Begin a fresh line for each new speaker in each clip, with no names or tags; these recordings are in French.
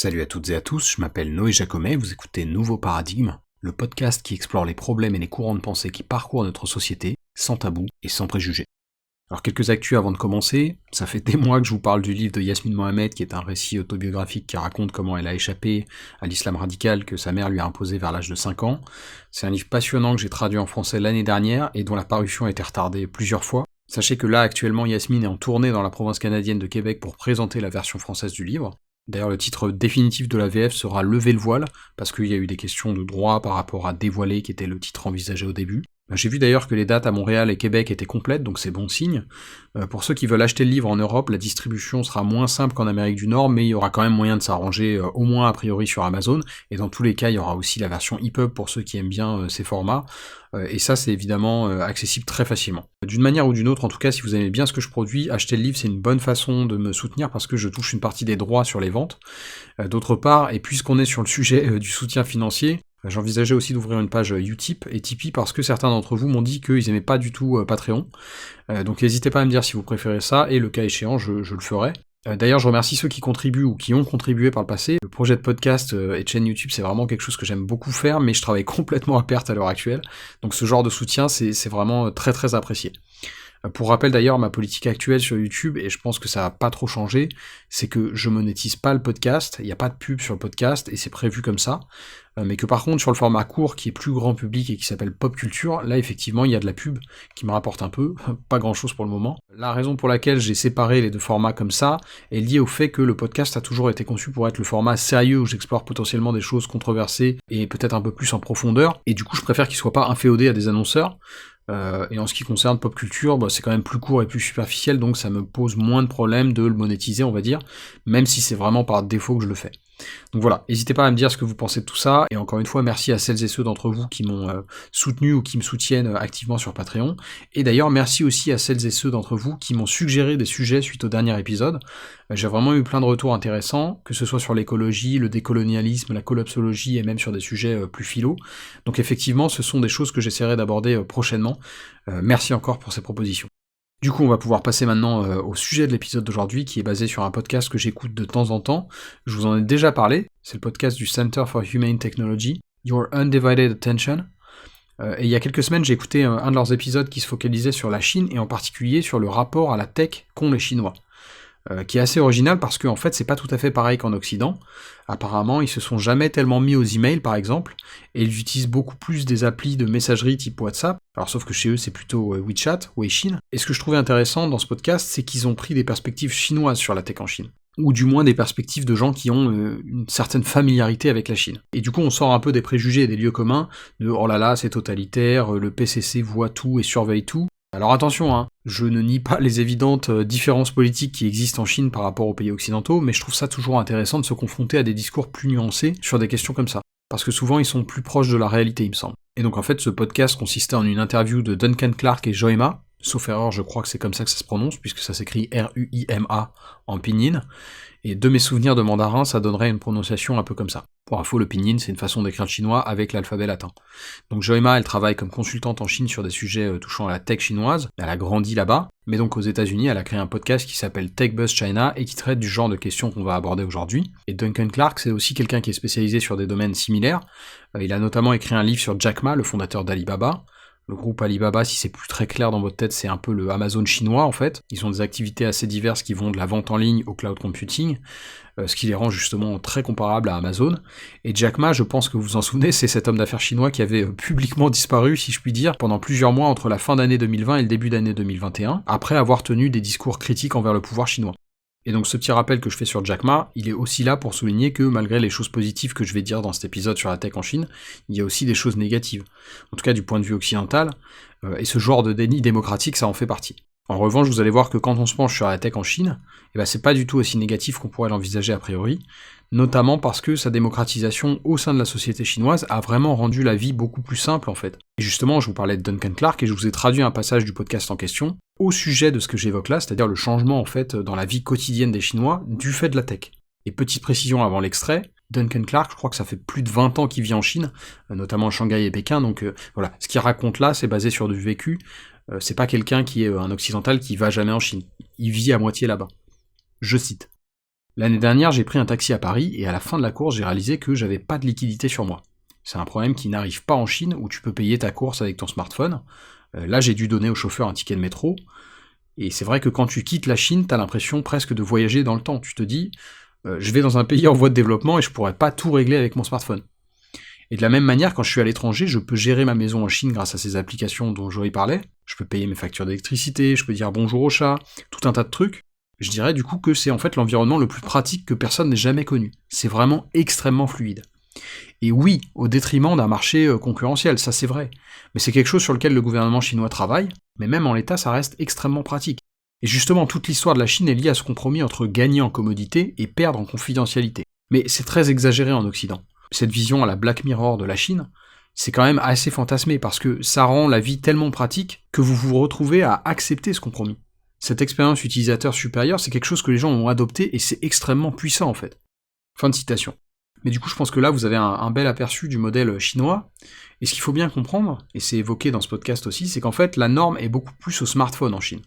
Salut à toutes et à tous, je m'appelle Noé Jacomet, vous écoutez Nouveau Paradigme, le podcast qui explore les problèmes et les courants de pensée qui parcourent notre société, sans tabou et sans préjugés. Alors quelques actus avant de commencer, ça fait des mois que je vous parle du livre de Yasmine Mohamed, qui est un récit autobiographique qui raconte comment elle a échappé à l'islam radical que sa mère lui a imposé vers l'âge de 5 ans. C'est un livre passionnant que j'ai traduit en français l'année dernière et dont la parution a été retardée plusieurs fois. Sachez que là, actuellement, Yasmine est en tournée dans la province canadienne de Québec pour présenter la version française du livre. D'ailleurs, le titre définitif de la VF sera Lever le voile, parce qu'il y a eu des questions de droit par rapport à Dévoiler, qui était le titre envisagé au début. J'ai vu d'ailleurs que les dates à Montréal et Québec étaient complètes, donc c'est bon signe. Pour ceux qui veulent acheter le livre en Europe, la distribution sera moins simple qu'en Amérique du Nord, mais il y aura quand même moyen de s'arranger, au moins a priori sur Amazon, et dans tous les cas, il y aura aussi la version EPUB pour ceux qui aiment bien ces formats, et ça c'est évidemment accessible très facilement. D'une manière ou d'une autre, en tout cas, si vous aimez bien ce que je produis, acheter le livre c'est une bonne façon de me soutenir parce que je touche une partie des droits sur les ventes. D'autre part, et puisqu'on est sur le sujet du soutien financier, j'envisageais aussi d'ouvrir une page Utip et Tipeee parce que certains d'entre vous m'ont dit qu'ils aimaient pas du tout Patreon. Donc n'hésitez pas à me dire si vous préférez ça, et le cas échéant, je le ferai. D'ailleurs, je remercie ceux qui contribuent ou qui ont contribué par le passé. Le projet de podcast et de chaîne YouTube, c'est vraiment quelque chose que j'aime beaucoup faire, mais je travaille complètement à perte à l'heure actuelle. Donc ce genre de soutien, c'est vraiment très très apprécié. Pour rappel d'ailleurs, ma politique actuelle sur YouTube, et je pense que ça va pas trop changer, c'est que je monétise pas le podcast, il n'y a pas de pub sur le podcast, et c'est prévu comme ça, mais que par contre sur le format court qui est plus grand public et qui s'appelle Pop Culture, là effectivement il y a de la pub qui me rapporte un peu, pas grand chose pour le moment. La raison pour laquelle j'ai séparé les deux formats comme ça est liée au fait que le podcast a toujours été conçu pour être le format sérieux où j'explore potentiellement des choses controversées et peut-être un peu plus en profondeur, et du coup je préfère qu'il soit pas inféodé à des annonceurs. Et en ce qui concerne Pop Culture, c'est quand même plus court et plus superficiel, donc ça me pose moins de problèmes de le monétiser, on va dire, même si c'est vraiment par défaut que je le fais. Donc voilà, n'hésitez pas à me dire ce que vous pensez de tout ça, et encore une fois, merci à celles et ceux d'entre vous qui m'ont soutenu ou qui me soutiennent activement sur Patreon, et d'ailleurs merci aussi à celles et ceux d'entre vous qui m'ont suggéré des sujets suite au dernier épisode. J'ai vraiment eu plein de retours intéressants, que ce soit sur l'écologie, le décolonialisme, la collapsologie, et même sur des sujets plus philo. Donc effectivement, ce sont des choses que j'essaierai d'aborder prochainement. Merci encore pour ces propositions. Du coup, on va pouvoir passer maintenant au sujet de l'épisode d'aujourd'hui, qui est basé sur un podcast que j'écoute de temps en temps. Je vous en ai déjà parlé, c'est le podcast du Center for Humane Technology, Your Undivided Attention. Et il y a quelques semaines, j'ai écouté un de leurs épisodes qui se focalisait sur la Chine, et en particulier sur le rapport à la tech qu'ont les Chinois. Qui est assez original parce que en fait c'est pas tout à fait pareil qu'en Occident. Apparemment ils se sont jamais tellement mis aux emails par exemple, et ils utilisent beaucoup plus des applis de messagerie type WhatsApp, alors sauf que chez eux c'est plutôt WeChat, Weixin. Et ce que je trouvais intéressant dans ce podcast, c'est qu'ils ont pris des perspectives chinoises sur la tech en Chine, ou du moins des perspectives de gens qui ont une certaine familiarité avec la Chine. Et du coup on sort un peu des préjugés et des lieux communs, de oh là là c'est totalitaire, le PCC voit tout et surveille tout. Alors attention, je ne nie pas les évidentes différences politiques qui existent en Chine par rapport aux pays occidentaux, mais je trouve ça toujours intéressant de se confronter à des discours plus nuancés sur des questions comme ça, parce que souvent ils sont plus proches de la réalité, il me semble. Et donc en fait, ce podcast consistait en une interview de Duncan Clark et Joema, sauf erreur, je crois que c'est comme ça que ça se prononce, puisque ça s'écrit R-U-I-M-A en pinyin, et de mes souvenirs de mandarin, ça donnerait une prononciation un peu comme ça. Pour info, le pinyin, c'est une façon d'écrire le chinois avec l'alphabet latin. Donc Joema, elle travaille comme consultante en Chine sur des sujets touchant à la tech chinoise, elle a grandi là-bas, mais donc aux États-Unis, elle a créé un podcast qui s'appelle Tech Buzz China et qui traite du genre de questions qu'on va aborder aujourd'hui. Et Duncan Clark, c'est aussi quelqu'un qui est spécialisé sur des domaines similaires. Il a notamment écrit un livre sur Jack Ma, le fondateur d'Alibaba. Le groupe Alibaba, si c'est plus très clair dans votre tête, c'est un peu le Amazon chinois en fait. Ils ont des activités assez diverses qui vont de la vente en ligne au cloud computing, ce qui les rend justement très comparables à Amazon. Et Jack Ma, je pense que vous vous en souvenez, c'est cet homme d'affaires chinois qui avait publiquement disparu, si je puis dire, pendant plusieurs mois entre la fin d'année 2020 et le début d'année 2021, après avoir tenu des discours critiques envers le pouvoir chinois. Et donc ce petit rappel que je fais sur Jack Ma, il est aussi là pour souligner que malgré les choses positives que je vais dire dans cet épisode sur la tech en Chine, il y a aussi des choses négatives. En tout cas du point de vue occidental, et ce genre de déni démocratique, ça en fait partie. En revanche, vous allez voir que quand on se penche sur la tech en Chine, c'est pas du tout aussi négatif qu'on pourrait l'envisager a priori, notamment parce que sa démocratisation au sein de la société chinoise a vraiment rendu la vie beaucoup plus simple en fait. Et justement, je vous parlais de Duncan Clark et je vous ai traduit un passage du podcast en question au sujet de ce que j'évoque là, c'est-à-dire le changement en fait dans la vie quotidienne des Chinois du fait de la tech. Et petite précision avant l'extrait, Duncan Clark, je crois que ça fait plus de 20 ans qu'il vit en Chine, notamment à Shanghai et Pékin, donc voilà, ce qu'il raconte là, c'est basé sur du vécu, c'est pas quelqu'un qui est un occidental qui va jamais en Chine, il vit à moitié là-bas. Je cite. L'année dernière, j'ai pris un taxi à Paris, et à la fin de la course, j'ai réalisé que j'avais pas de liquidité sur moi. C'est un problème qui n'arrive pas en Chine, où tu peux payer ta course avec ton smartphone. Là, j'ai dû donner au chauffeur un ticket de métro, et c'est vrai que quand tu quittes la Chine, t'as l'impression presque de voyager dans le temps. Tu te dis, je vais dans un pays en voie de développement et je pourrais pas tout régler avec mon smartphone. Et de la même manière, quand je suis à l'étranger, je peux gérer ma maison en Chine grâce à ces applications dont Joey parlait. Je peux payer mes factures d'électricité, je peux dire bonjour au chat, tout un tas de trucs. Je dirais du coup que c'est en fait l'environnement le plus pratique que personne n'ait jamais connu. C'est vraiment extrêmement fluide. Et oui, au détriment d'un marché concurrentiel, ça c'est vrai. Mais c'est quelque chose sur lequel le gouvernement chinois travaille, mais même en l'état, ça reste extrêmement pratique. Et justement, toute l'histoire de la Chine est liée à ce compromis entre gagner en commodité et perdre en confidentialité. Mais c'est très exagéré en Occident. Cette vision à la Black Mirror de la Chine, c'est quand même assez fantasmé, parce que ça rend la vie tellement pratique que vous vous retrouvez à accepter ce compromis. Cette expérience utilisateur supérieure, c'est quelque chose que les gens ont adopté, et c'est extrêmement puissant en fait. Fin de citation. Mais du coup, je pense que là, vous avez un bel aperçu du modèle chinois, et ce qu'il faut bien comprendre, et c'est évoqué dans ce podcast aussi, c'est qu'en fait, la norme est beaucoup plus au smartphone en Chine.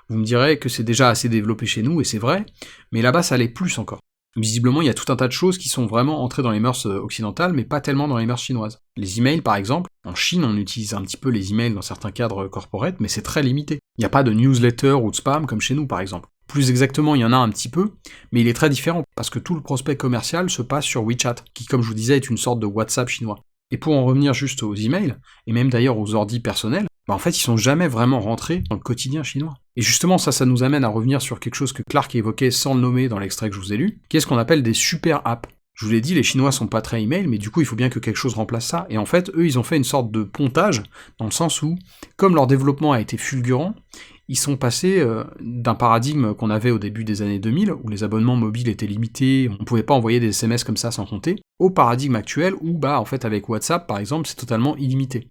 Vous me direz que c'est déjà assez développé chez nous, et c'est vrai, mais là-bas, ça l'est plus encore. Visiblement, il y a tout un tas de choses qui sont vraiment entrées dans les mœurs occidentales, mais pas tellement dans les mœurs chinoises. Les emails, par exemple, en Chine, on utilise un petit peu les emails dans certains cadres corporate, mais c'est très limité. Il n'y a pas de newsletter ou de spam comme chez nous, par exemple. Plus exactement, il y en a un petit peu, mais il est très différent, parce que tout le prospect commercial se passe sur WeChat, qui, comme je vous disais, est une sorte de WhatsApp chinois. Et pour en revenir juste aux emails, et même d'ailleurs aux ordis personnels, en fait, ils sont jamais vraiment rentrés dans le quotidien chinois. Et justement, ça nous amène à revenir sur quelque chose que Clark évoquait sans le nommer dans l'extrait que je vous ai lu, qui est ce qu'on appelle des super apps. Je vous l'ai dit, les Chinois sont pas très email, mais du coup, il faut bien que quelque chose remplace ça. Et en fait, eux, ils ont fait une sorte de pontage, dans le sens où, comme leur développement a été fulgurant, ils sont passés d'un paradigme qu'on avait au début des années 2000, où les abonnements mobiles étaient limités, on pouvait pas envoyer des SMS comme ça sans compter, au paradigme actuel où, en fait, avec WhatsApp, par exemple, c'est totalement illimité.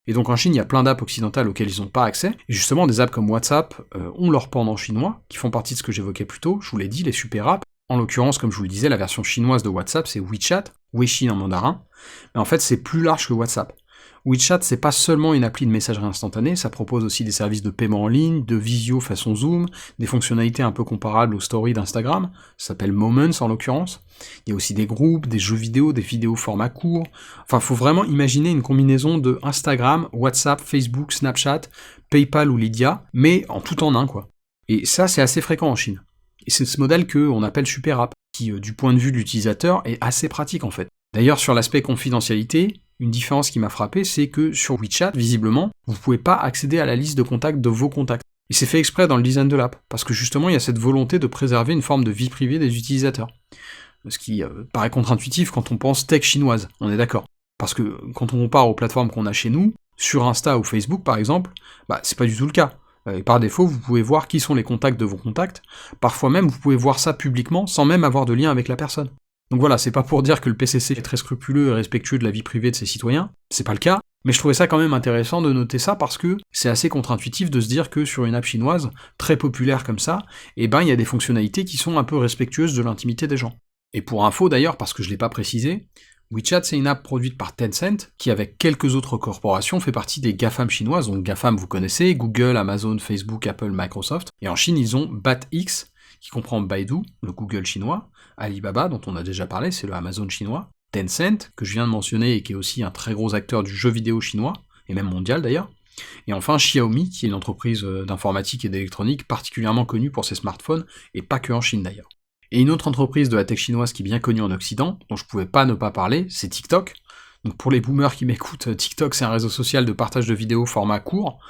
Et donc en Chine, il y a plein d'apps occidentales auxquelles ils n'ont pas accès, et justement, des apps comme WhatsApp ont leur pendant chinois, qui font partie de ce que j'évoquais plus tôt, je vous l'ai dit, les super apps. En l'occurrence, comme je vous le disais, la version chinoise de WhatsApp, c'est WeChat, Weixin en mandarin, mais en fait, c'est plus large que WhatsApp. WeChat, c'est pas seulement une appli de messagerie instantanée, ça propose aussi des services de paiement en ligne, de visio façon Zoom, des fonctionnalités un peu comparables aux stories d'Instagram, ça s'appelle Moments en l'occurrence. Il y a aussi des groupes, des jeux vidéo, des vidéos format court. Enfin, faut vraiment imaginer une combinaison de Instagram, WhatsApp, Facebook, Snapchat, PayPal ou Lydia, mais en tout en un, quoi. Et ça, c'est assez fréquent en Chine. Et c'est ce modèle qu'on appelle Super App, qui, du point de vue de l'utilisateur, est assez pratique en fait. D'ailleurs, sur l'aspect confidentialité, une différence qui m'a frappé, c'est que sur WeChat, visiblement, vous pouvez pas accéder à la liste de contacts de vos contacts. Et c'est fait exprès dans le design de l'app, parce que justement, il y a cette volonté de préserver une forme de vie privée des utilisateurs. Ce qui paraît contre-intuitif quand on pense tech chinoise, on est d'accord. Parce que quand on compare aux plateformes qu'on a chez nous, sur Insta ou Facebook par exemple, c'est pas du tout le cas. Et par défaut, vous pouvez voir qui sont les contacts de vos contacts, parfois même vous pouvez voir ça publiquement sans même avoir de lien avec la personne. Donc voilà, c'est pas pour dire que le PCC est très scrupuleux et respectueux de la vie privée de ses citoyens, c'est pas le cas, mais je trouvais ça quand même intéressant de noter ça parce que c'est assez contre-intuitif de se dire que sur une app chinoise, très populaire comme ça, il y a des fonctionnalités qui sont un peu respectueuses de l'intimité des gens. Et pour info d'ailleurs, parce que je l'ai pas précisé, WeChat c'est une app produite par Tencent, qui avec quelques autres corporations fait partie des GAFAM chinoises, donc GAFAM vous connaissez, Google, Amazon, Facebook, Apple, Microsoft, et en Chine ils ont BATX, qui comprend Baidu, le Google chinois, Alibaba, dont on a déjà parlé, c'est le Amazon chinois, Tencent, que je viens de mentionner et qui est aussi un très gros acteur du jeu vidéo chinois, et même mondial d'ailleurs, et enfin Xiaomi, qui est une entreprise d'informatique et d'électronique particulièrement connue pour ses smartphones, et pas que en Chine d'ailleurs. Et une autre entreprise de la tech chinoise qui est bien connue en Occident, dont je pouvais pas ne pas parler, c'est TikTok. Donc pour les boomers qui m'écoutent, TikTok c'est un réseau social de partage de vidéos format court,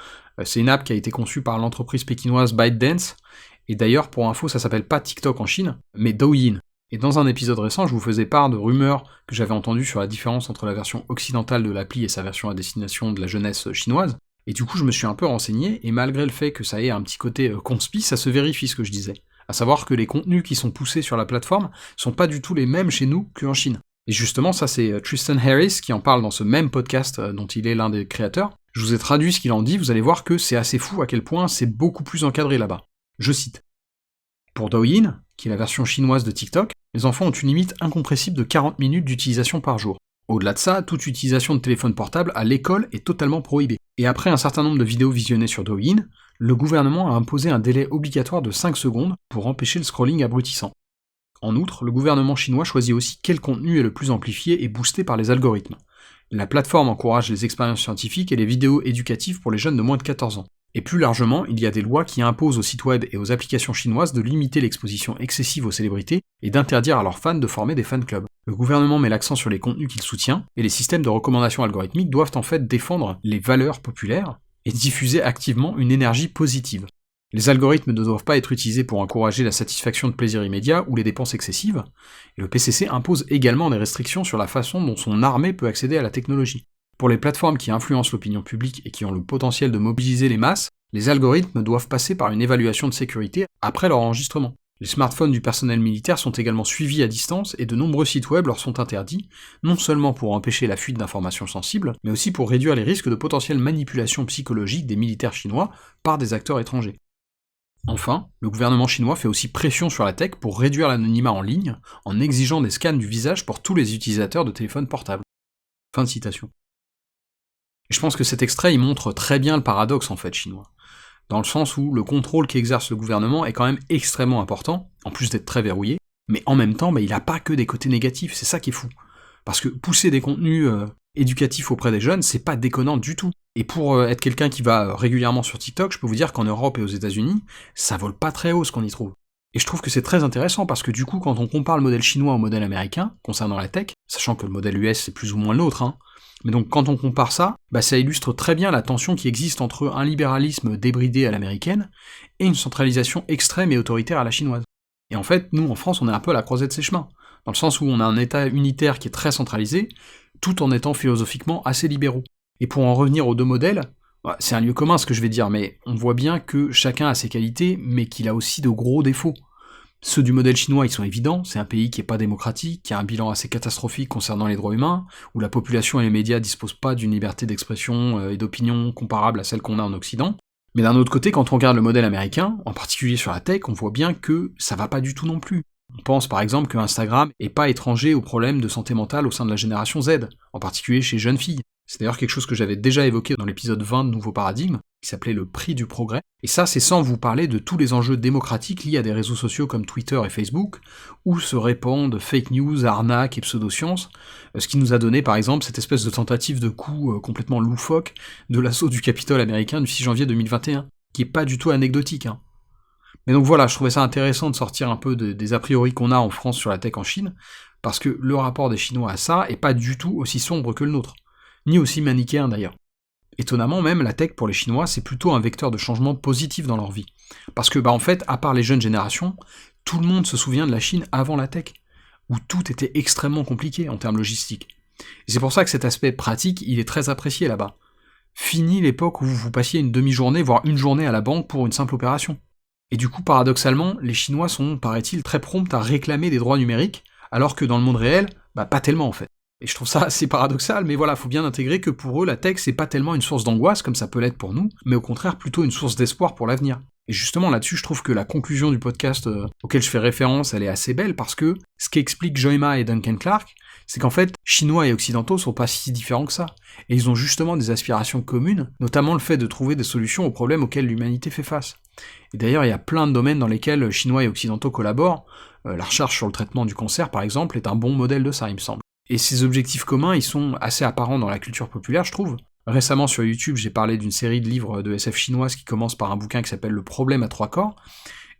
c'est une app qui a été conçue par l'entreprise pékinoise ByteDance, et d'ailleurs, pour info, ça s'appelle pas TikTok en Chine, mais Douyin. Et dans un épisode récent, je vous faisais part de rumeurs que j'avais entendues sur la différence entre la version occidentale de l'appli et sa version à destination de la jeunesse chinoise, et du coup je me suis un peu renseigné, et malgré le fait que ça ait un petit côté conspi, ça se vérifie ce que je disais. À savoir que les contenus qui sont poussés sur la plateforme sont pas du tout les mêmes chez nous qu'en Chine. Et justement, ça c'est Tristan Harris qui en parle dans ce même podcast dont il est l'un des créateurs. Je vous ai traduit ce qu'il en dit, vous allez voir que c'est assez fou à quel point c'est beaucoup plus encadré là-bas. Je cite. Pour Douyin, qui est la version chinoise de TikTok, les enfants ont une limite incompressible de 40 minutes d'utilisation par jour. Au-delà de ça, toute utilisation de téléphone portable à l'école est totalement prohibée. Et après un certain nombre de vidéos visionnées sur Douyin, le gouvernement a imposé un délai obligatoire de 5 secondes pour empêcher le scrolling abrutissant. En outre, le gouvernement chinois choisit aussi quel contenu est le plus amplifié et boosté par les algorithmes. La plateforme encourage les expériences scientifiques et les vidéos éducatives pour les jeunes de moins de 14 ans. Et plus largement, il y a des lois qui imposent aux sites web et aux applications chinoises de limiter l'exposition excessive aux célébrités et d'interdire à leurs fans de former des fan clubs. Le gouvernement met l'accent sur les contenus qu'il soutient, et les systèmes de recommandation algorithmiques doivent en fait défendre les valeurs populaires et diffuser activement une énergie positive. Les algorithmes ne doivent pas être utilisés pour encourager la satisfaction de plaisirs immédiats ou les dépenses excessives, et le PCC impose également des restrictions sur la façon dont son armée peut accéder à la technologie. Pour les plateformes qui influencent l'opinion publique et qui ont le potentiel de mobiliser les masses, les algorithmes doivent passer par une évaluation de sécurité après leur enregistrement. Les smartphones du personnel militaire sont également suivis à distance et de nombreux sites web leur sont interdits, non seulement pour empêcher la fuite d'informations sensibles, mais aussi pour réduire les risques de potentielle manipulation psychologique des militaires chinois par des acteurs étrangers. Enfin, le gouvernement chinois fait aussi pression sur la tech pour réduire l'anonymat en ligne, en exigeant des scans du visage pour tous les utilisateurs de téléphones portables. Fin de citation. Et je pense que cet extrait il montre très bien le paradoxe en fait chinois, dans le sens où le contrôle qu'exerce le gouvernement est quand même extrêmement important, en plus d'être très verrouillé, mais en même temps il a pas que des côtés négatifs, c'est ça qui est fou. Parce que pousser des contenus éducatifs auprès des jeunes, c'est pas déconnant du tout. Et pour être quelqu'un qui va régulièrement sur TikTok, je peux vous dire qu'en Europe et aux États-Unis, ça vole pas très haut ce qu'on y trouve. Et je trouve que c'est très intéressant parce que du coup, quand on compare le modèle chinois au modèle américain, concernant la tech, sachant que le modèle US c'est plus ou moins l'autre, mais donc quand on compare ça, ça illustre très bien la tension qui existe entre un libéralisme débridé à l'américaine et une centralisation extrême et autoritaire à la chinoise. Et en fait, nous en France, on est un peu à la croisée de ces chemins, dans le sens où on a un État unitaire qui est très centralisé, tout en étant philosophiquement assez libéraux. Et pour en revenir aux deux modèles, c'est un lieu commun ce que je vais dire, mais on voit bien que chacun a ses qualités, mais qu'il a aussi de gros défauts. Ceux du modèle chinois, ils sont évidents, c'est un pays qui est pas démocratique, qui a un bilan assez catastrophique concernant les droits humains, où la population et les médias disposent pas d'une liberté d'expression et d'opinion comparable à celle qu'on a en Occident. Mais d'un autre côté, quand on regarde le modèle américain, en particulier sur la tech, on voit bien que ça va pas du tout non plus. On pense par exemple que Instagram est pas étranger aux problèmes de santé mentale au sein de la génération Z, en particulier chez jeunes filles. C'est d'ailleurs quelque chose que j'avais déjà évoqué dans l'épisode 20 de Nouveau Paradigme, qui s'appelait le prix du progrès, et ça c'est sans vous parler de tous les enjeux démocratiques liés à des réseaux sociaux comme Twitter et Facebook, où se répandent fake news, arnaques et pseudosciences, ce qui nous a donné par exemple cette espèce de tentative de coup complètement loufoque de l'assaut du Capitole américain du 6 janvier 2021, qui est pas du tout anecdotique. Mais donc voilà, je trouvais ça intéressant de sortir un peu des a priori qu'on a en France sur la tech en Chine, parce que le rapport des Chinois à ça est pas du tout aussi sombre que le nôtre, ni aussi manichéen d'ailleurs. Étonnamment même, la tech pour les Chinois, c'est plutôt un vecteur de changement positif dans leur vie. Parce que, en fait, à part les jeunes générations, tout le monde se souvient de la Chine avant la tech, où tout était extrêmement compliqué en termes logistiques. Et c'est pour ça que cet aspect pratique, il est très apprécié là-bas. Fini l'époque où vous passiez une demi-journée, voire une journée à la banque pour une simple opération. Et du coup, paradoxalement, les Chinois sont, paraît-il, très prompts à réclamer des droits numériques, alors que dans le monde réel, pas tellement en fait. Et je trouve ça assez paradoxal, mais voilà, faut bien intégrer que pour eux, la tech, c'est pas tellement une source d'angoisse, comme ça peut l'être pour nous, mais au contraire plutôt une source d'espoir pour l'avenir. Et justement là-dessus, je trouve que la conclusion du podcast auquel je fais référence, elle est assez belle, parce que ce qu'expliquent Joy Ma et Duncan Clark, c'est qu'en fait, Chinois et Occidentaux sont pas si différents que ça, et ils ont justement des aspirations communes, notamment le fait de trouver des solutions aux problèmes auxquels l'humanité fait face. Et d'ailleurs, il y a plein de domaines dans lesquels Chinois et Occidentaux collaborent, la recherche sur le traitement du cancer par exemple est un bon modèle de ça, il me semble. Et ces objectifs communs, ils sont assez apparents dans la culture populaire, je trouve. Récemment sur YouTube, j'ai parlé d'une série de livres de SF chinoise qui commence par un bouquin qui s'appelle Le problème à trois corps,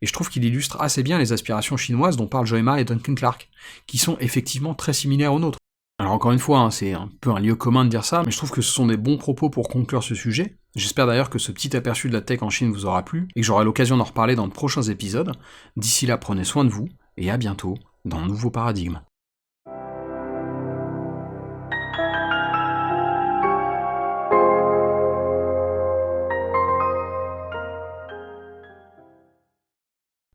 et je trouve qu'il illustre assez bien les aspirations chinoises dont parlent Joy Ma et Duncan Clark, qui sont effectivement très similaires aux nôtres. Alors encore une fois, c'est un peu un lieu commun de dire ça, mais je trouve que ce sont des bons propos pour conclure ce sujet. J'espère d'ailleurs que ce petit aperçu de la tech en Chine vous aura plu, et que j'aurai l'occasion d'en reparler dans de prochains épisodes. D'ici là, prenez soin de vous, et à bientôt dans Nouveau Paradigme.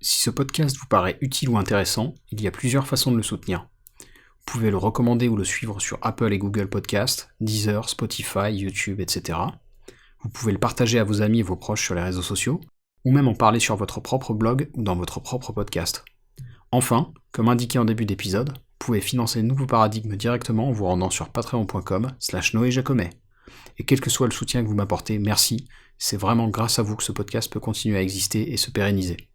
Si ce podcast vous paraît utile ou intéressant, il y a plusieurs façons de le soutenir. Vous pouvez le recommander ou le suivre sur Apple et Google Podcasts, Deezer, Spotify, YouTube, etc. Vous pouvez le partager à vos amis et vos proches sur les réseaux sociaux, ou même en parler sur votre propre blog ou dans votre propre podcast. Enfin, comme indiqué en début d'épisode, vous pouvez financer Nouveau Paradigme directement en vous rendant sur patreon.com/noéjacomet. Et quel que soit le soutien que vous m'apportez, merci, c'est vraiment grâce à vous que ce podcast peut continuer à exister et se pérenniser.